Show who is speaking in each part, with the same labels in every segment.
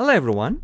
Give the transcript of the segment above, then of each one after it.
Speaker 1: Hello everyone.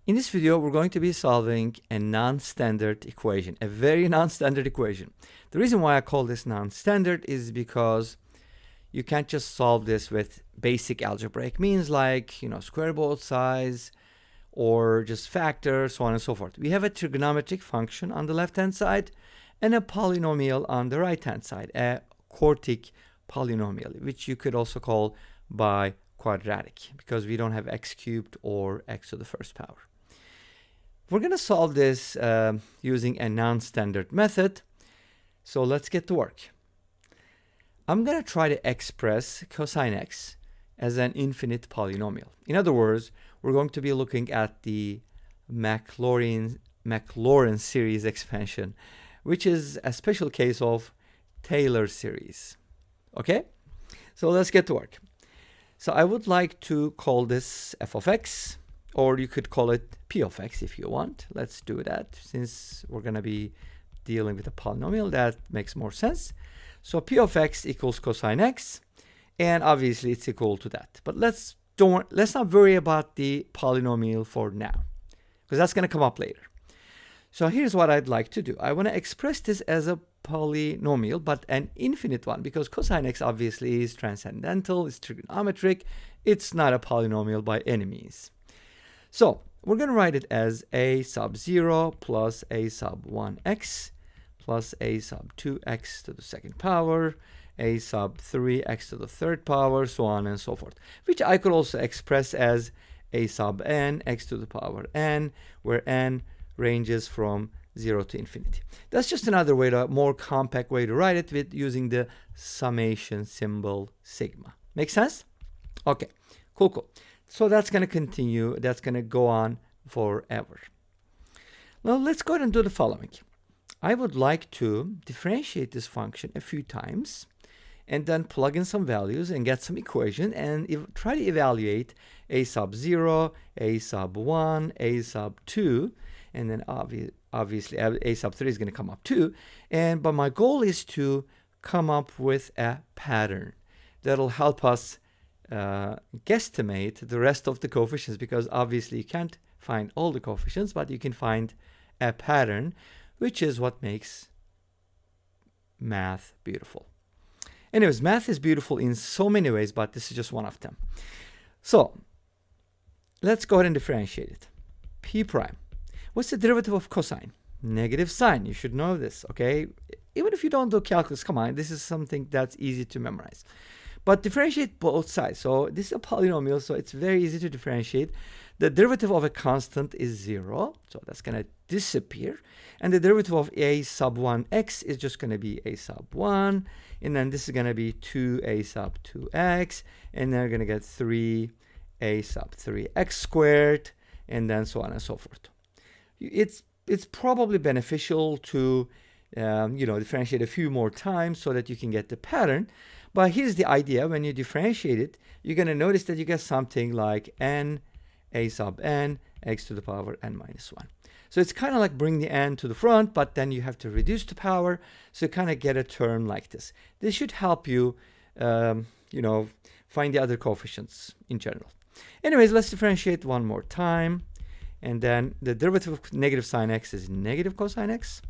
Speaker 1: In this video, we're going to be solving a non-standard equation, a very non-standard equation. The reason why I call this non-standard is because you can't just solve this with basic algebraic means like, square both sides or just factors, so on and so forth. We have a trigonometric function on the left-hand side and a polynomial on the right-hand side, a quartic polynomial, which you could also call biquadratic because we don't have x cubed or x to the first power. We're going to solve this using a non-standard method. So let's get to work. I'm going to try to express cosine x as an infinite polynomial. In other words, we're going to be looking at the Maclaurin series expansion, which is a special case of Taylor series. Okay? So let's get to work. So I would like to call this f of x, or you could call it p of x if you want. Let's do that. Since we're going to be dealing with a polynomial, that makes more sense. So p of x equals cosine x, and obviously it's equal to that. But let's not worry about the polynomial for now, because that's going to come up later. So here's what I'd like to do. I want to express this as a polynomial, but an infinite one, because cosine x obviously is transcendental, it's trigonometric, it's not a polynomial by any means. So we're going to write it as a sub 0 plus a sub 1x plus a sub 2x to the second power, a sub 3x to the third power, so on and so forth, which I could also express as a sub n x to the power n, where n ranges from 0 to infinity. That's just another way, more compact way to write it with using the summation symbol sigma. Make sense? Okay, cool. So that's going to continue. That's going to go on forever. Now let's go ahead and do the following. I would like to differentiate this function a few times and then plug in some values and get some equation and try to evaluate a sub 0, a sub 1, a sub 2, and then obviously a sub 3 is going to come up too. But my goal is to come up with a pattern that'll help us guesstimate the rest of the coefficients, because obviously you can't find all the coefficients, but you can find a pattern, which is what makes math beautiful. Anyways, math is beautiful in so many ways, but this is just one of them. So let's go ahead and differentiate it. P prime. What's the derivative of cosine? Negative sine. You should know this, okay? Even if you don't do calculus, come on, this is something that's easy to memorize. But differentiate both sides. So this is a polynomial, so it's very easy to differentiate. The derivative of a constant is 0, so that's going to disappear. And the derivative of a sub 1x is just going to be a sub 1. And then this is going to be 2a sub 2x. And then we're going to get 3a sub 3x squared. And then so on and so forth. It's probably beneficial to differentiate a few more times so that you can get the pattern. But here's the idea: when you differentiate it, you're going to notice that you get something like n a sub n x to the power n minus 1. So it's kind of like bring the n to the front, but then you have to reduce the power, so you kind of get a term like this. This should help you, find the other coefficients in general. Anyways, let's differentiate one more time. And then the derivative of negative sine x is negative cosine x.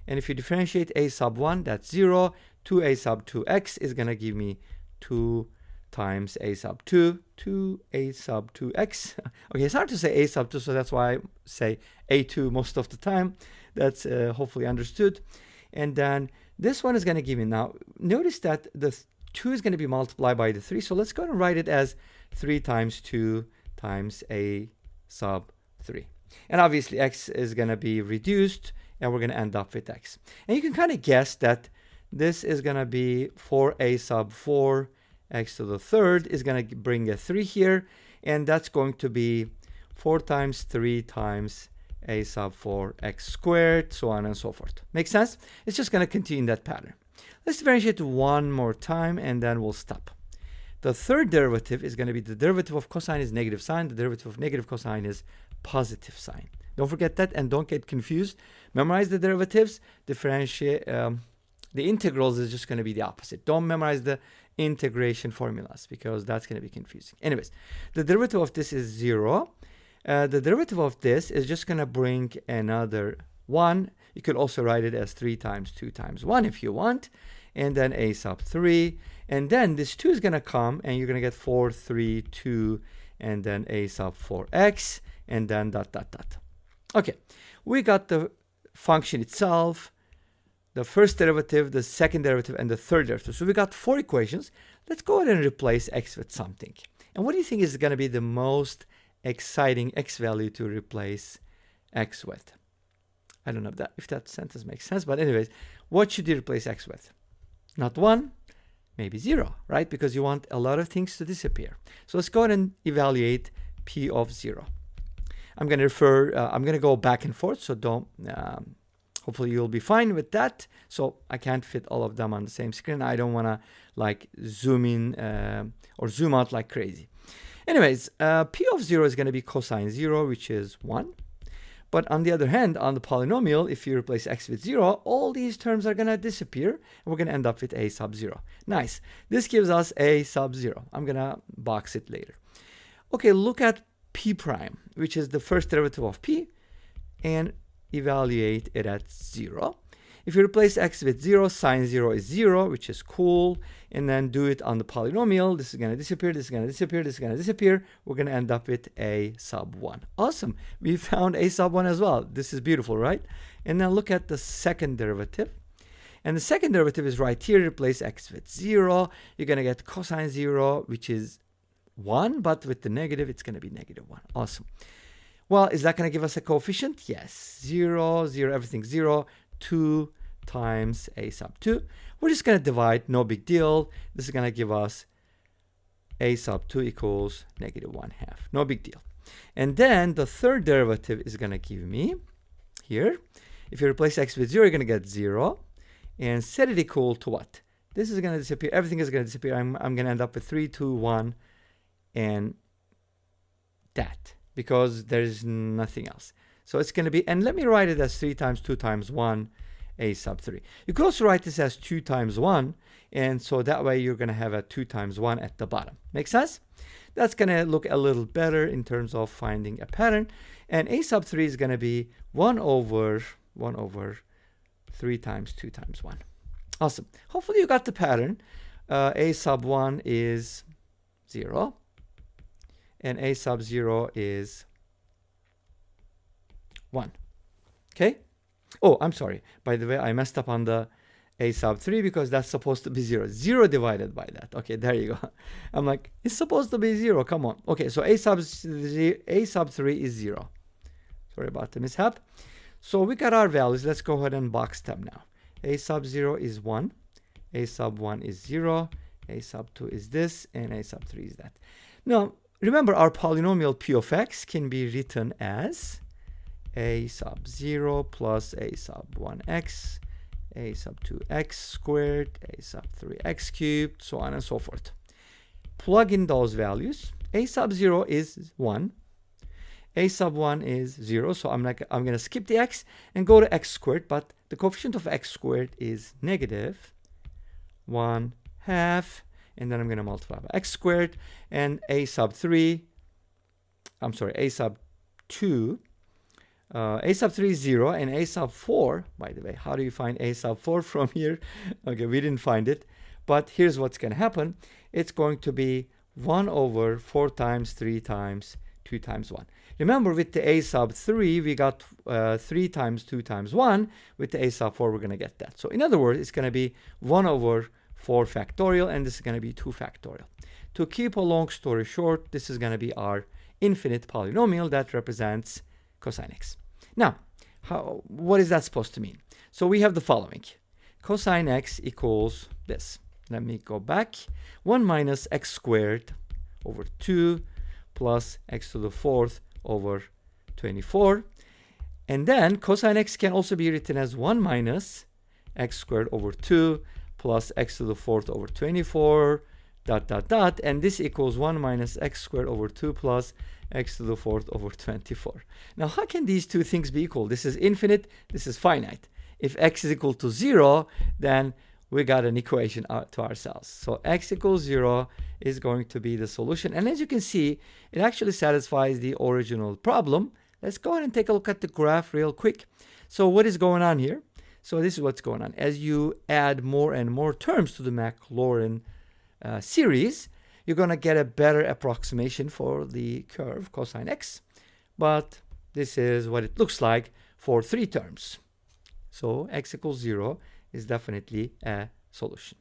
Speaker 1: And if you differentiate a sub 1, that's 0. 2a sub 2x is going to give me 2 times a sub 2, 2a sub 2x. Okay, it's hard to say a sub 2, so that's why I say a2 most of the time. That's hopefully understood. And then this one is going to give me, now notice that the 2 is going to be multiplied by the 3. So let's go and write it as 3 times 2 times a sub 3. And obviously x is going to be reduced, and we're going to end up with x. And you can kind of guess that this is going to be 4a sub 4 x to the third is going to bring a 3 here, and that's going to be 4 times 3 times a sub 4 x squared, so on and so forth. Make sense? It's just going to continue in that pattern. Let's differentiate one more time, and then we'll stop. The third derivative is going to be the derivative of cosine is negative sine. The derivative of negative cosine is positive sine. Don't forget that, and don't get confused. Memorize the derivatives. Differentiate. The integrals is just going to be the opposite. Don't memorize the integration formulas because that's going to be confusing. Anyways, the derivative of this is 0. The derivative of this is just going to bring another 1. You could also write it as 3 times 2 times 1 if you want, and then a sub 3, and then this 2 is going to come, and you're going to get 4, 3, 2, and then a sub 4x, and then dot, dot, dot. Okay, we got the function itself, the first derivative, the second derivative, and the third derivative. So we got 4 equations. Let's go ahead and replace x with something. And what do you think is going to be the most exciting x value to replace x with? I don't know if that sentence makes sense, but anyways, what should you replace x with? Not 1, maybe 0, right? Because you want a lot of things to disappear. So let's go ahead and evaluate p of 0. I'm going to go back and forth, so don't, hopefully you'll be fine with that. So I can't fit all of them on the same screen. I don't want to like zoom in or zoom out like crazy. Anyways, p of 0 is going to be cosine 0, which is 1. But on the other hand, on the polynomial, if you replace x with 0, all these terms are going to disappear, and we're going to end up with a sub 0. Nice. This gives us a sub 0. I'm going to box it later. Okay, look at p prime, which is the first derivative of p, and evaluate it at 0. If you replace x with 0, sine 0 is 0, which is cool, and then do it on the polynomial. This is going to disappear, this is going to disappear, this is going to disappear. We're going to end up with a sub 1. Awesome. We found a sub 1 as well. This is beautiful, right? And now look at the second derivative. And the second derivative is right here. Replace x with 0. You're going to get cosine 0, which is 1, but with the negative, it's going to be negative 1. Awesome. Well, is that going to give us a coefficient? Yes. 0, 0, everything 0. 2 times a sub 2. We're just going to divide, no big deal. This is going to give us a sub 2 equals negative 1/2. No big deal. And then the third derivative is going to give me here. If you replace x with 0, you're going to get 0. And set it equal to what? This is going to disappear. Everything is going to disappear. I'm going to end up with 3, 2, 1, and that, because there's nothing else. So it's going to be, and let me write it as 3 times 2 times 1, a sub 3. You could also write this as 2 times 1, and so that way you're going to have a 2 times 1 at the bottom. Make sense? That's going to look a little better in terms of finding a pattern. And a sub 3 is going to be 1 over 3 times 2 times 1. Awesome. Hopefully you got the pattern. A sub 1 is 0, and a sub 0 is 1. Okay? Oh, I'm sorry. By the way, I messed up on the a sub 3 because that's supposed to be 0. 0 divided by that. Okay, there you go. I'm like, it's supposed to be 0. Come on. Okay, so a sub 3 is 0. Sorry about the mishap. So we got our values. Let's go ahead and box them now. A sub 0 is 1. A sub 1 is 0. A sub 2 is this. And a sub 3 is that. Now, remember our polynomial p of x can be written as a sub 0 plus a sub 1x, a sub 2x squared, a sub 3x cubed, so on and so forth. Plug in those values. A sub 0 is 1. A sub 1 is 0, so I'm going to skip the x and go to x squared, but the coefficient of x squared is negative 1/2, and then I'm going to multiply by x squared, and a sub 3, I'm sorry, a sub 2, a sub 3 is 0, and a sub 4, by the way, how do you find a sub 4 from here? Okay, we didn't find it, but here's what's going to happen. It's going to be 1 over 4 times 3 times 2 times 1. Remember, with the a sub 3, we got 3 times 2 times 1. With the a sub 4, we're going to get that. So in other words, it's going to be 1 over 4 factorial, and this is going to be 2 factorial. To keep a long story short, this is going to be our infinite polynomial that represents cosine x. Now, what is that supposed to mean? So we have the following. Cosine x equals this. Let me go back. 1 minus x squared over 2 plus x to the 4th over 24. And then cosine x can also be written as 1 minus x squared over 2 plus x to the 4th over 24, dot, dot, dot. And this equals 1 minus x squared over 2 plus x to the 4th over 24. Now, how can these two things be equal? This is infinite, this is finite. If x is equal to 0, then we got an equation to ourselves. So x equals 0 is going to be the solution. And as you can see, it actually satisfies the original problem. Let's go ahead and take a look at the graph real quick. So what is going on here? So this is what's going on. As you add more and more terms to the Maclaurin series, you're going to get a better approximation for the curve cosine x. But this is what it looks like for 3 terms. So x equals 0 is definitely a solution.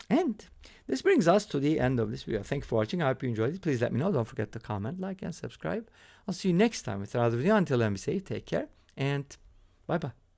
Speaker 1: And this brings us to the end of this video. Thank you for watching. I hope you enjoyed it. Please let me know. Don't forget to comment, like, and subscribe. I'll see you next time with another video. Until then, be safe, take care, and bye-bye.